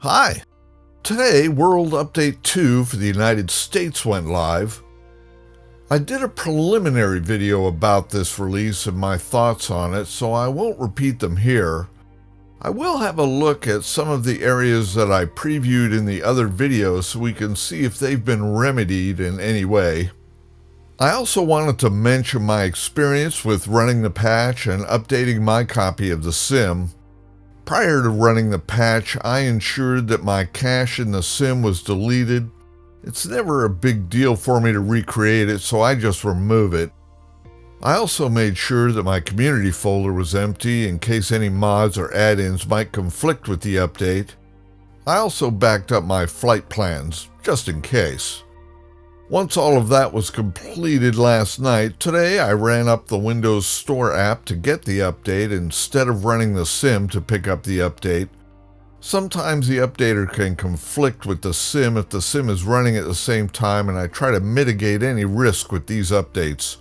Hi! Today, World Update II for the United States went live. I did a preliminary video about this release and my thoughts on it, so I won't repeat them here. I will have a look at some of the areas that I previewed in the other videos so we can see if they've been remedied in any way. I also wanted to mention my experience with running the patch and updating my copy of the sim. Prior to running the patch, I ensured that my cache in the sim was deleted. It's never a big deal for me to recreate it, so I just remove it. I also made sure that my community folder was empty in case any mods or add-ins might conflict with the update. I also backed up my flight plans, just in case. Once all of that was completed last night, today I ran up the Windows Store app to get the update instead of running the sim to pick up the update. Sometimes the updater can conflict with the sim if the sim is running at the same time, and I try to mitigate any risk with these updates.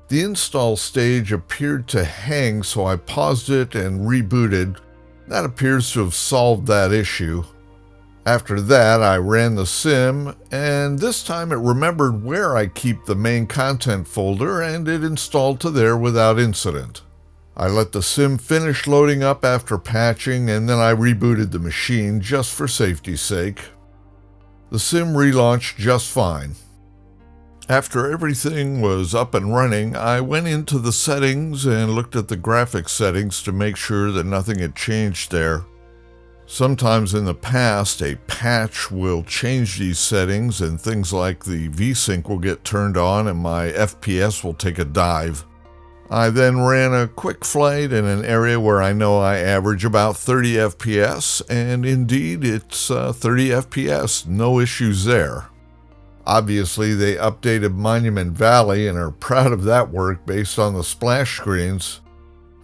The install stage appeared to hang, so I paused it and rebooted. That appears to have solved that issue. After that, I ran the sim, and this time it remembered where I keep the main content folder, and it installed to there without incident. I let the sim finish loading up after patching, and then I rebooted the machine just for safety's sake. The sim relaunched just fine. After everything was up and running, I went into the settings and looked at the graphics settings to make sure that nothing had changed there. Sometimes in the past, a patch will change these settings and things like the VSync will get turned on and my FPS will take a dive. I then ran a quick flight in an area where I know I average about 30 FPS, and indeed it's 30 FPS, no issues there. Obviously, they updated Monument Valley and are proud of that work based on the splash screens.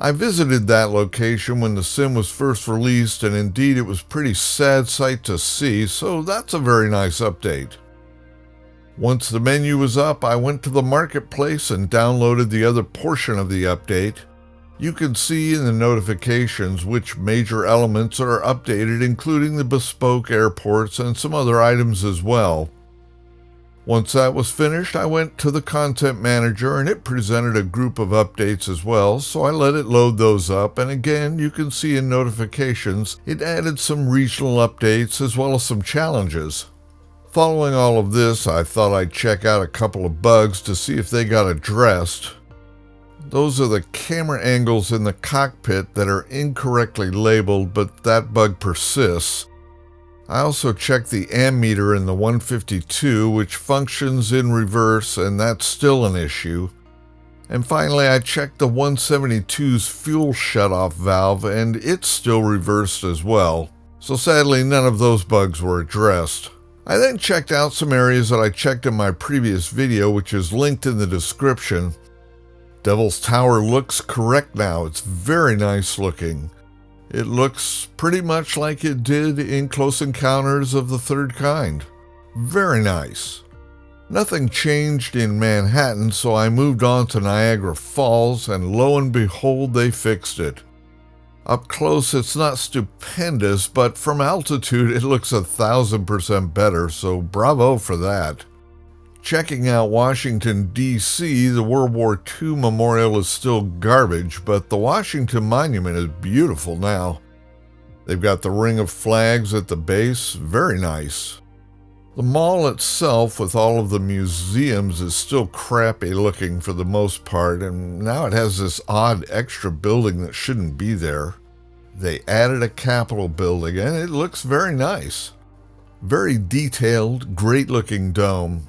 I visited that location when the sim was first released, and indeed it was a pretty sad sight to see, so that's a very nice update. Once the menu was up, I went to the marketplace and downloaded the other portion of the update. You can see in the notifications which major elements are updated, including the bespoke airports and some other items as well. Once that was finished, I went to the Content Manager and it presented a group of updates as well, so I let it load those up, and again, you can see in notifications, it added some regional updates as well as some challenges. Following all of this, I thought I'd check out a couple of bugs to see if they got addressed. Those are the camera angles in the cockpit that are incorrectly labeled, but that bug persists. I also checked the ammeter in the 152, which functions in reverse, and that's still an issue. And finally, I checked the 172's fuel shutoff valve, and it's still reversed as well. So sadly, none of those bugs were addressed. I then checked out some areas that I checked in my previous video, which is linked in the description. Devil's Tower looks correct now. It's very nice looking. It looks pretty much like it did in Close Encounters of the Third Kind. Very nice. Nothing changed in Manhattan, so I moved on to Niagara Falls, and lo and behold, they fixed it. Up close, it's not stupendous, but from altitude, it looks 1,000% better, so bravo for that. Checking out Washington, D.C., the World War II memorial is still garbage, but the Washington Monument is beautiful now. They've got the ring of flags at the base, very nice. The mall itself, with all of the museums, is still crappy looking for the most part, and now it has this odd extra building that shouldn't be there. They added a Capitol building, and it looks very nice. Very detailed, great-looking dome.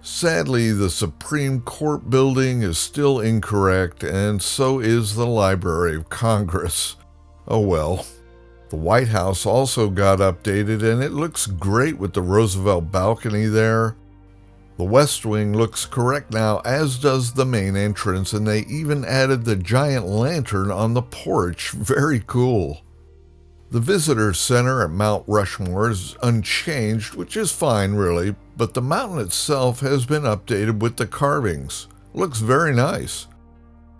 Sadly, the Supreme Court building is still incorrect, and so is the Library of Congress. Oh well. The White House also got updated, and it looks great with the Roosevelt balcony there. The West Wing looks correct now, as does the main entrance, and they even added the giant lantern on the porch. Very cool. The Visitor Center at Mount Rushmore is unchanged, which is fine really, but the mountain itself has been updated with the carvings. Looks very nice.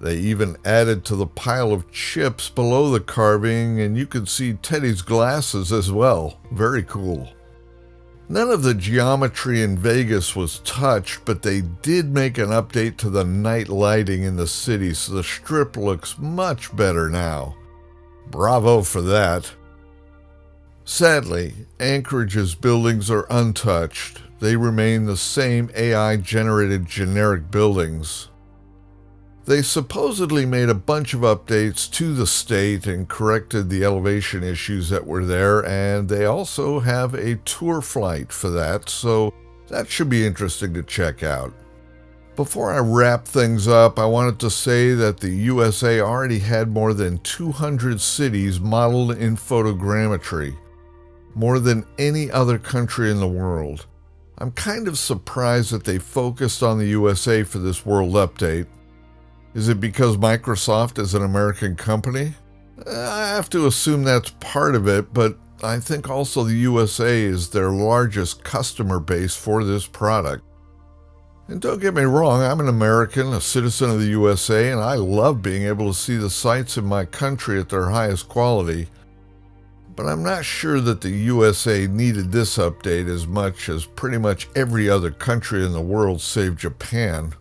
They even added to the pile of chips below the carving, and you can see Teddy's glasses as well. Very cool. None of the geometry in Vegas was touched, but they did make an update to the night lighting in the city, so the strip looks much better now. Bravo for that. Sadly, Anchorage's buildings are untouched. They remain the same AI-generated generic buildings. They supposedly made a bunch of updates to the state and corrected the elevation issues that were there, and they also have a tour flight for that, so that should be interesting to check out. Before I wrap things up, I wanted to say that the USA already had more than 200 cities modeled in photogrammetry, more than any other country in the world. I'm kind of surprised that they focused on the USA for this world update. Is it because Microsoft is an American company? I have to assume that's part of it, but I think also the USA is their largest customer base for this product. And don't get me wrong, I'm an American, a citizen of the USA, and I love being able to see the sights in my country at their highest quality. But I'm not sure that the USA needed this update as much as pretty much every other country in the world save Japan.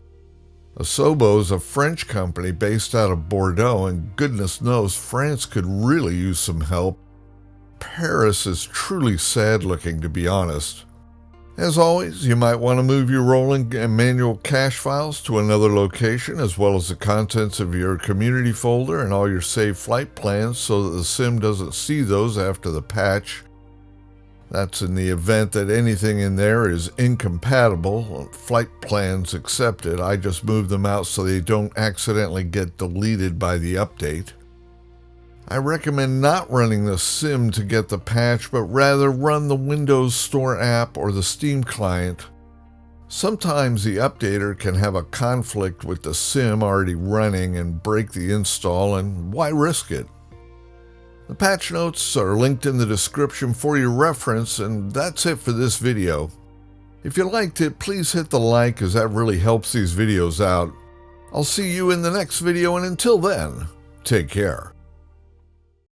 Asobo is a French company based out of Bordeaux, and goodness knows France could really use some help. Paris is truly sad looking, to be honest. As always, you might want to move your rolling and manual cache files to another location, as well as the contents of your community folder and all your saved flight plans so that the sim doesn't see those after the patch. That's in the event that anything in there is incompatible. Flight plans accepted. I just move them out so they don't accidentally get deleted by the update. I recommend not running the sim to get the patch, but rather run the Windows Store app or the Steam client. Sometimes the updater can have a conflict with the sim already running and break the install, and why risk it? The patch notes are linked in the description for your reference, and that's it for this video. If you liked it, please hit the like, as that really helps these videos out. I'll see you in the next video, and until then, take care.